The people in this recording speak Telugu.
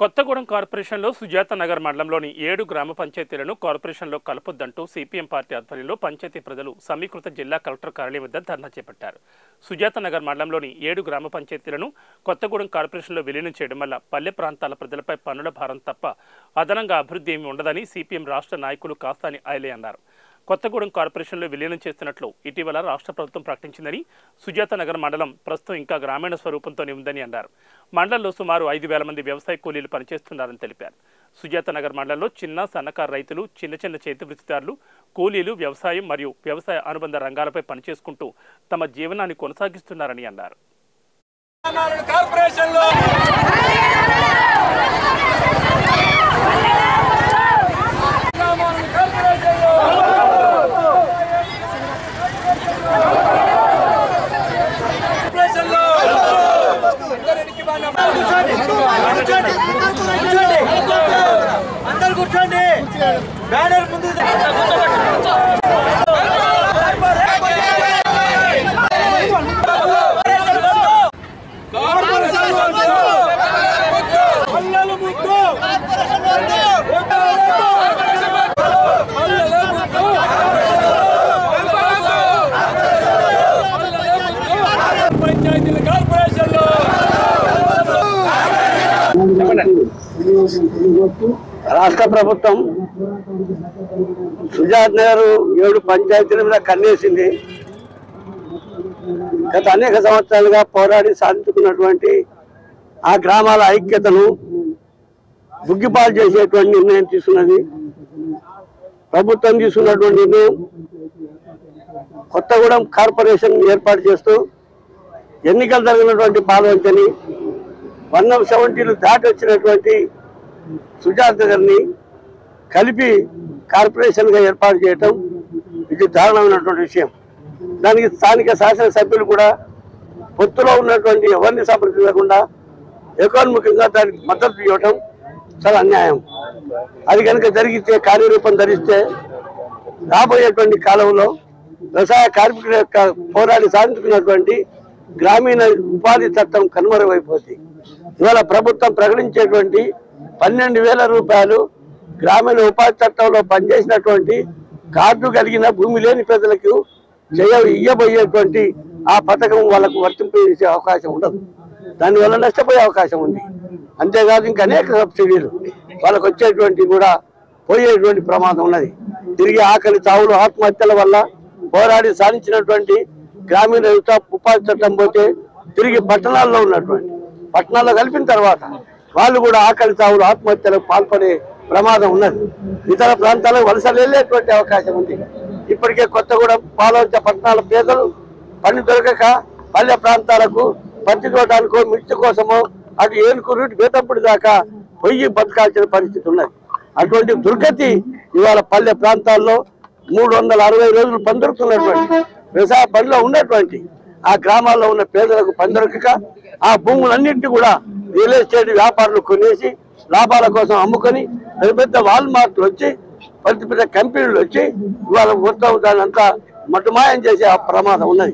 కొత్తగూడెం కార్పొరేషన్లో సుజాత నగర్ మండలంలోని 7 గ్రామ పంచాయతీలను కార్పొరేషన్లో కలపొద్దంటూ సిపిఎం పార్టీ ఆధ్వర్యంలో పంచాయతీ ప్రజలు సమీకృత జిల్లా కలెక్టర్ కార్యాలయం వద్ద ధర్నా చేపట్టారు. సుజాత నగర్ మండలంలోని 7 గ్రామ పంచాయతీలను కొత్తగూడెం కార్పొరేషన్లో విలీనం చేయడం వల్ల పల్లె ప్రాంతాల ప్రజలపై పన్నుల భారం తప్ప అదనంగా అభివృద్ధి ఏమీ ఉండదని సిపిఎం రాష్ట్ర నాయకులు కాస్తాని ఐలే అన్నారు. కొత్తగూడెం కార్పొరేషన్లో విలీనం చేస్తున్నట్లు ఇటీవల రాష్ట్ర ప్రభుత్వం ప్రకటించిందని, సుజాత నగర్ మండలం ప్రస్తుతం ఇంకా గ్రామీణ స్వరూపంతోనే ఉందని అన్నారు. మండలంలో సుమారు 5,000 మంది వ్యవసాయ కూలీలు పనిచేస్తున్నారని తెలిపారు. సుజాత నగర్ మండలంలో చిన్న సన్నకారు రైతులు, చిన్న చేతి వృత్తిదారులు, కూలీలు వ్యవసాయం మరియు వ్యవసాయ అనుబంధ రంగాలపై పనిచేసుకుంటూ తమ జీవనాన్ని కొనసాగిస్తున్నారని అన్నారు. అందరూ కూర్చోండి. బ్యానర్ ముందు పంచాయతీల కార్పొరేషన్లో రాష్ట్ర ప్రభుత్వం సుజాత నగర్ 7 పంచాయతీల మీద కన్నేసింది. గత అనేక సంవత్సరాలుగా పోరాడి సాధించుకున్నటువంటి ఆ గ్రామాల ఐక్యతను బుగ్గిపాలు చేసేటువంటి నిర్ణయం తీసుకున్నది. ప్రభుత్వం తీసుకున్నటువంటి నిర్ణయం కొత్తగూడెం కార్పొరేషన్ ఏర్పాటు చేస్తూ ఎన్నికలు జరిగినటువంటి పాల్వంచని 170లు దాటి వచ్చినటువంటి సుజాత నగర్ని కలిపి కార్పొరేషన్గా ఏర్పాటు చేయటం ఇది దారుణమైనటువంటి విషయం. దానికి స్థానిక శాసనసభ్యులు కూడా పొత్తులో ఉన్నటువంటి ఎవరిని సంప్రదించకుండా ఏకోన్ముఖంగా దానికి మద్దతు ఇవ్వటం చాలా అన్యాయం. అది కనుక జరిగితే, కార్యరూపం ధరిస్తే రాబోయేటువంటి కాలంలో వ్యవసాయ కార్మికుల యొక్క పోరాడి సాధించుకున్నటువంటి గ్రామీణ ఉపాధి చట్టం కనుమరుగైపోతుంది. ఇవాళ ప్రభుత్వం ప్రకటించేటువంటి 12,000 రూపాయలు గ్రామీణ ఉపాధి చట్టంలో పనిచేసినటువంటి కార్డు కలిగిన భూమి లేని ప్రజలకు ఇయ్యబోయేటువంటి ఆ పథకం వాళ్ళకు వర్తింపజేసే అవకాశం ఉండదు. దానివల్ల నష్టపోయే అవకాశం ఉంది. అంతేకాదు ఇంకా అనేక సబ్సిడీలు వాళ్ళకు వచ్చేటువంటి కూడా పోయేటువంటి ప్రమాదం ఉన్నది. తిరిగి ఆకలి, చావులు, ఆత్మహత్యల వల్ల పోరాడి సాధించినటువంటి గ్రామీణ ఉపాధి చట్టం పోతే తిరిగి పట్టణాల్లో పట్టణాల్లో కలిపిన తర్వాత వాళ్ళు కూడా ఆకలి, చావులు, ఆత్మహత్యలకు పాల్పడే ప్రమాదం ఉన్నది. ఇతర ప్రాంతాలకు వలసలు వెళ్ళేటువంటి అవకాశం ఉంది. ఇప్పటికే కొత్తగూడెం, పాలవంచ పట్టణాల పేదలు పని దొరకక పల్లె ప్రాంతాలకు పత్తి తోటానికో మిర్చి కోసమో అటు ఏనుకు రూట్ బేతంపుడి దాకా పొయ్యి బతకాల్సిన పరిస్థితి ఉన్నది. అటువంటి దుర్గతి ఇవాళ పల్లె ప్రాంతాల్లో 360 రోజులు పని దొరుకుతున్నటువంటి వ్యవసాయ పనిలో ఉన్నటువంటి ఆ గ్రామాల్లో ఉన్న పేదలకు పని దొరకక ఆ భూములన్నింటినీ కూడా రియల్ ఎస్టేట్ వ్యాపారులు కొనేసి లాభాల కోసం అమ్ముకొని పెద్ద వాల్మార్ట్లు వచ్చి, పెద్ద కంపెనీలు వచ్చి ఇవాళ మొత్తం దాని అంతా మటుమాయం చేసే ప్రమాదం ఉన్నది.